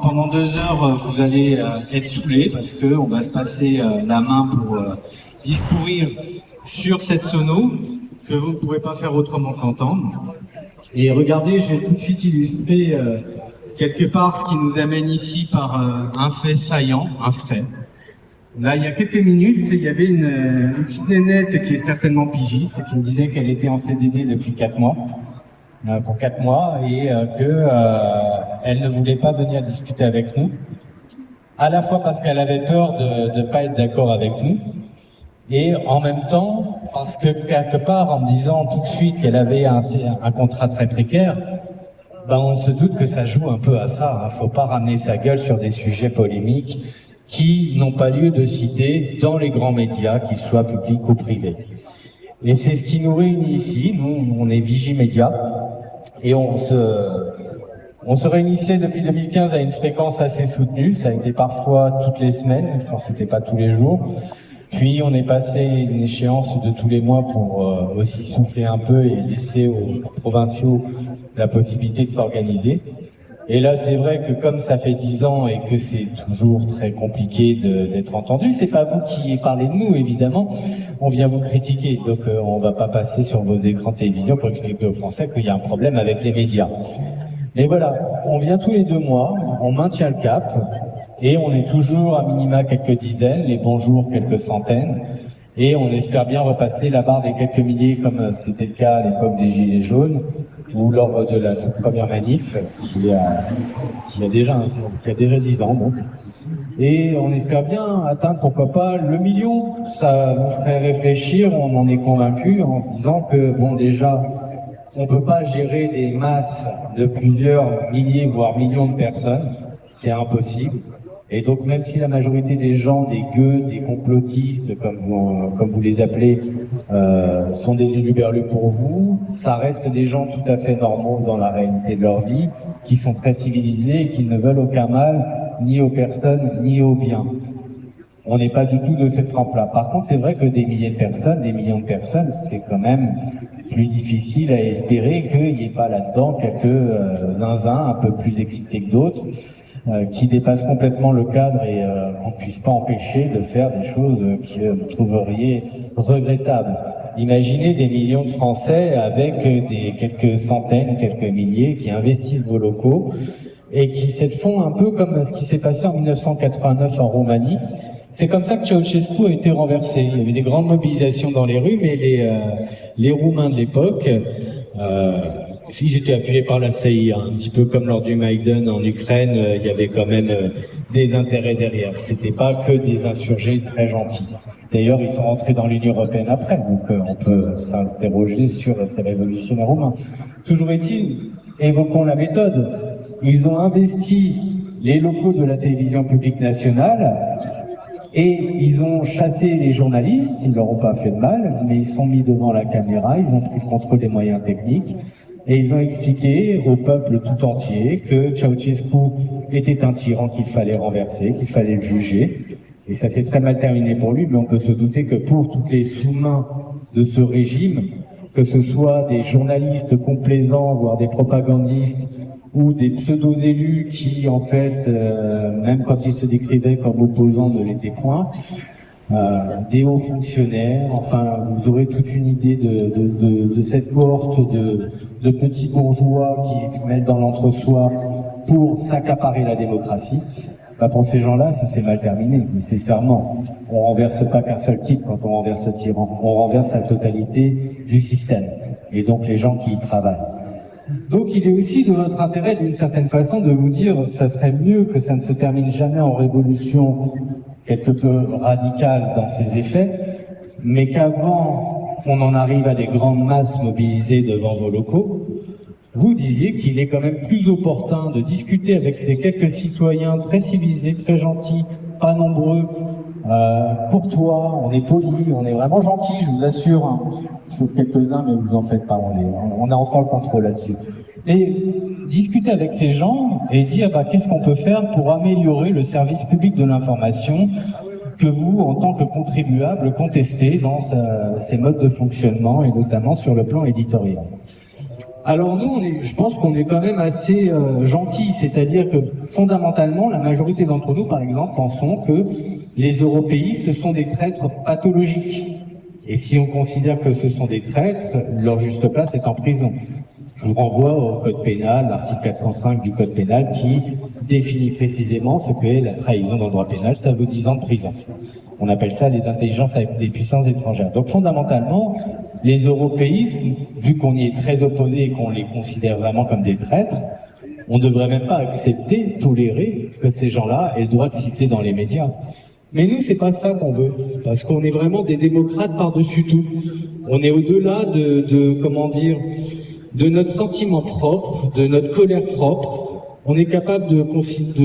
Pendant 2 heures, vous allez être saoulés parce qu'on va se passer la main pour discourir sur cette sono que vous ne pourrez pas faire autrement qu'entendre. Et regardez, j'ai tout de suite illustré quelque part ce qui nous amène ici par un fait saillant, un fait. Là, il y a quelques minutes, il y avait une petite nénette qui est certainement pigiste, qui me disait qu'elle était en CDD depuis 4 mois. Pour 4 mois et qu'elle ne voulait pas venir discuter avec nous, à la fois parce qu'elle avait peur de ne pas être d'accord avec nous et en même temps parce que quelque part en me disant tout de suite qu'elle avait un contrat très précaire, ben on se doute que ça joue un peu à ça, hein. Faut pas ramener sa gueule sur des sujets polémiques qui n'ont pas lieu de citer dans les grands médias, qu'ils soient publics ou privés. Et c'est ce qui nous réunit ici. Nous, on est Vigimédia et on se réunissait depuis 2015 à une fréquence assez soutenue. Ça a été parfois toutes les semaines, quand c'était pas tous les jours. Puis on est passé une échéance de tous les mois pour aussi souffler un peu et laisser aux provinciaux la possibilité de s'organiser. Et là, c'est vrai que comme ça fait 10 ans et que c'est toujours très compliqué d'être entendu, c'est pas vous qui parlez de nous, évidemment, on vient vous critiquer. Donc on va pas passer sur vos écrans de télévision pour expliquer aux Français qu'il y a un problème avec les médias. Mais voilà, on vient tous les 2 mois, on maintient le cap, et on est toujours à minima quelques dizaines, les bons jours quelques centaines, et on espère bien repasser la barre des quelques milliers comme c'était le cas à l'époque des Gilets jaunes, ou lors de la toute première manif, qui a déjà 10 ans donc. Et on espère bien atteindre, pourquoi pas, le million. Ça vous ferait réfléchir, on en est convaincu, en se disant que, bon, déjà, on ne peut pas gérer des masses de plusieurs milliers, voire millions de personnes, c'est impossible. Et donc même si la majorité des gens, des gueux, des complotistes, comme vous les appelez, sont des huluberlus pour vous, ça reste des gens tout à fait normaux dans la réalité de leur vie, qui sont très civilisés et qui ne veulent aucun mal, ni aux personnes, ni aux biens. On n'est pas du tout de cette trempe-là. Par contre, c'est vrai que des milliers de personnes, des millions de personnes, c'est quand même plus difficile à espérer qu'il n'y ait pas là-dedans quelques zinzins un peu plus excités que d'autres, qui dépassent complètement le cadre et qu'on ne puisse pas empêcher de faire des choses que vous trouveriez regrettables. Imaginez des millions de Français avec des quelques centaines, quelques milliers qui investissent vos locaux et qui se font un peu comme ce qui s'est passé en 1989 en Roumanie. C'est comme ça que Ceausescu a été renversé. Il y avait des grandes mobilisations dans les rues, mais les Roumains de l'époque, ils étaient appuyés par la CIA, un petit peu comme lors du Maïdan en Ukraine, il y avait quand même des intérêts derrière. C'était pas que des insurgés très gentils. D'ailleurs, ils sont rentrés dans l'Union européenne après, donc on peut s'interroger sur ces révolutionnaires roumains. Toujours est-il, évoquons la méthode. Ils ont investi les locaux de la télévision publique nationale et ils ont chassé les journalistes, ils ne leur ont pas fait de mal, mais ils sont mis devant la caméra, ils ont pris le contrôle des moyens techniques et ils ont expliqué au peuple tout entier que Ceausescu était un tyran qu'il fallait renverser, qu'il fallait le juger. Et ça s'est très mal terminé pour lui, mais on peut se douter que pour toutes les sous-mains de ce régime, que ce soit des journalistes complaisants, voire des propagandistes, ou des pseudo-élus qui, en fait, même quand ils se décrivaient comme opposants, ne l'étaient point, des hauts fonctionnaires, enfin, vous aurez toute une idée de cette cohorte de petits bourgeois qui mêlent dans l'entre-soi pour s'accaparer la démocratie. Bah pour ces gens-là, ça s'est mal terminé, nécessairement. On renverse pas qu'un seul type quand on renverse le tyran, on renverse la totalité du système, et donc les gens qui y travaillent. Donc il est aussi de votre intérêt, d'une certaine façon, de vous dire ça serait mieux que ça ne se termine jamais en révolution quelque peu radicale dans ses effets, mais qu'avant qu'on en arrive à des grandes masses mobilisées devant vos locaux, vous disiez qu'il est quand même plus opportun de discuter avec ces quelques citoyens très civilisés, très gentils, pas nombreux, courtois, on est polis, on est vraiment gentils, je vous assure, hein. Sauf quelques-uns, mais vous en faites pas, on a encore le contrôle là-dessus. Et discuter avec ces gens et dire qu'est-ce qu'on peut faire pour améliorer le service public de l'information que vous, en tant que contribuable, contestez dans ces modes de fonctionnement et notamment sur le plan éditorial. Alors nous, je pense qu'on est quand même assez gentils, c'est-à-dire que fondamentalement, la majorité d'entre nous, par exemple, pensons que les européistes sont des traîtres pathologiques. Et si on considère que ce sont des traîtres, leur juste place est en prison. Je vous renvoie au code pénal, l'article 405 du code pénal qui définit précisément ce qu'est la trahison dans le droit pénal, ça vaut 10 ans de prison. On appelle ça les intelligences avec des puissances étrangères. Donc fondamentalement, les européistes, vu qu'on y est très opposés et qu'on les considère vraiment comme des traîtres, on ne devrait même pas accepter, tolérer que ces gens-là aient le droit de citer dans les médias. Mais nous, c'est pas ça qu'on veut, parce qu'on est vraiment des démocrates par-dessus tout. On est au-delà comment dire, de notre sentiment propre, de notre colère propre. On est capable de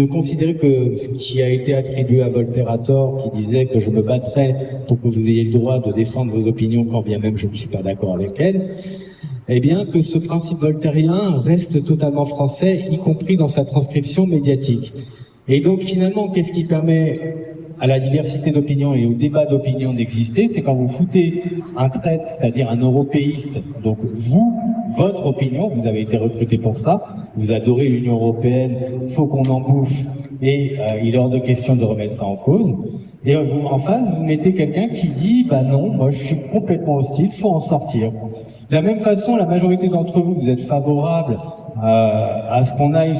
considérer que ce qui a été attribué à Voltaire à tort, qui disait que je me battrais pour que vous ayez le droit de défendre vos opinions quand bien même je ne suis pas d'accord avec elles, eh bien que ce principe voltairien reste totalement français, y compris dans sa transcription médiatique. Et donc finalement, qu'est-ce qui permet à la diversité d'opinions et au débat d'opinion d'exister? C'est quand vous foutez un traître, c'est-à-dire un européiste, donc vous, votre opinion, vous avez été recruté pour ça, vous adorez l'Union européenne, faut qu'on en bouffe, et il est hors de question de remettre ça en cause. Et vous, en face, vous mettez quelqu'un qui dit, bah non, moi je suis complètement hostile, faut en sortir. De la même façon, la majorité d'entre vous, vous êtes favorables à ce qu'on aille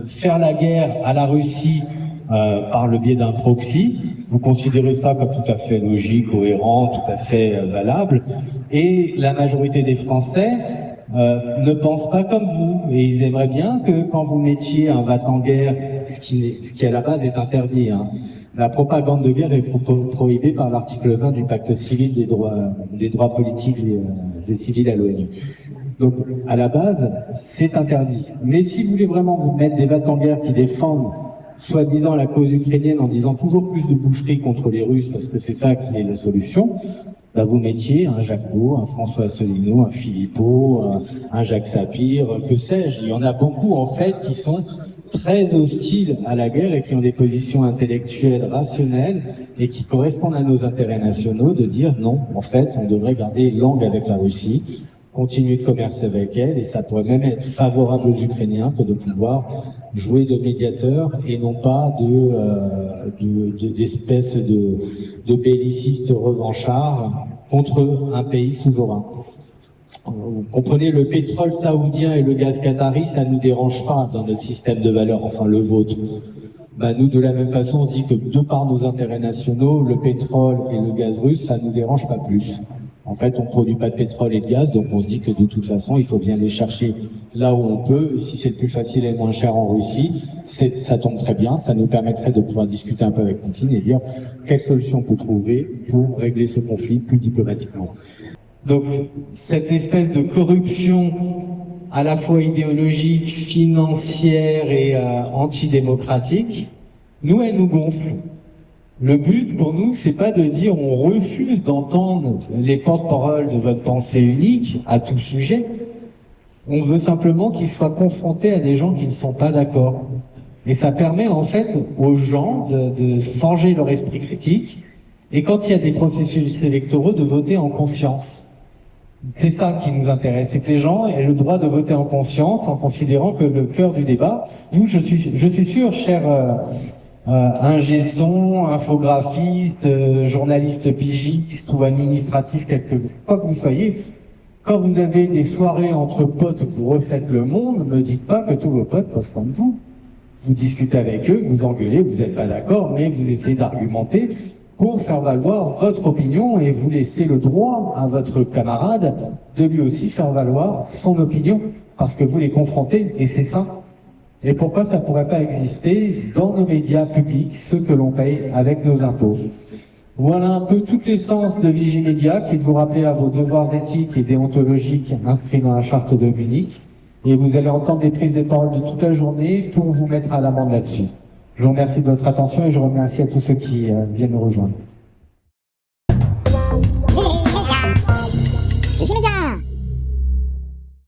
faire la guerre à la Russie par le biais d'un proxy. Vous considérez ça comme tout à fait logique, cohérent, tout à fait valable. Et la majorité des Français ne pensent pas comme vous. Et ils aimeraient bien que quand vous mettiez un va-t-en-guerre, ce qui à la base est interdit, hein, la propagande de guerre est prohibée par l'article 20 du pacte civil des droits politiques et civils à l'ONU. Donc, à la base, c'est interdit. Mais si vous voulez vraiment vous mettre des va-t-en-guerre qui défendent soi-disant la cause ukrainienne en disant toujours plus de boucherie contre les Russes, parce que c'est ça qui est la solution, bah vous mettiez un Jacques Beau, un François Asselineau, un Philippot, un Jacques Sapir, que sais-je. Il y en a beaucoup, en fait, qui sont très hostiles à la guerre et qui ont des positions intellectuelles rationnelles et qui correspondent à nos intérêts nationaux de dire non, en fait, on devrait garder langue avec la Russie, continuer de commercer avec elle, et ça pourrait même être favorable aux Ukrainiens que de pouvoir jouer de médiateur et non pas d'espèces de bellicistes revanchards contre un pays souverain. Vous comprenez, le pétrole saoudien et le gaz qatari, ça ne nous dérange pas dans notre système de valeurs, enfin le vôtre. Bah, nous, de la même façon, on se dit que de par nos intérêts nationaux, le pétrole et le gaz russe, ça ne nous dérange pas plus. En fait, on ne produit pas de pétrole et de gaz, donc on se dit que de toute façon, il faut bien les chercher là où on peut. Et si c'est le plus facile et le moins cher en Russie, ça tombe très bien. Ça nous permettrait de pouvoir discuter un peu avec Poutine et dire quelle solution on peut trouver pour régler ce conflit plus diplomatiquement. Donc, cette espèce de corruption à la fois idéologique, financière et antidémocratique, nous, elle nous gonfle. Le but pour nous, c'est pas de dire on refuse d'entendre les porte-paroles de votre pensée unique à tout sujet. On veut simplement qu'ils soient confrontés à des gens qui ne sont pas d'accord. Et ça permet en fait aux gens de forger leur esprit critique et quand il y a des processus électoraux, de voter en conscience. C'est ça qui nous intéresse, c'est que les gens aient le droit de voter en conscience en considérant que le cœur du débat, vous, je suis sûr, cher ingé son, infographiste, journaliste pigiste ou administratif, quoi que vous soyez, quand vous avez des soirées entre potes où vous refaites le monde, ne me dites pas que tous vos potes pensent comme vous. Vous discutez avec eux, vous engueulez, vous n'êtes pas d'accord, mais vous essayez d'argumenter pour faire valoir votre opinion et vous laissez le droit à votre camarade de lui aussi faire valoir son opinion, parce que vous les confrontez, et c'est ça. Et pourquoi ça ne pourrait pas exister dans nos médias publics, ceux que l'on paye avec nos impôts? Voilà un peu toute l'essence de Vigimedia, qui est de vous rappeler à vos devoirs éthiques et déontologiques inscrits dans la charte de Munich. Et vous allez entendre des prises de parole de toute la journée pour vous mettre à l'amende là-dessus. Je vous remercie de votre attention et je remercie à tous ceux qui viennent nous rejoindre.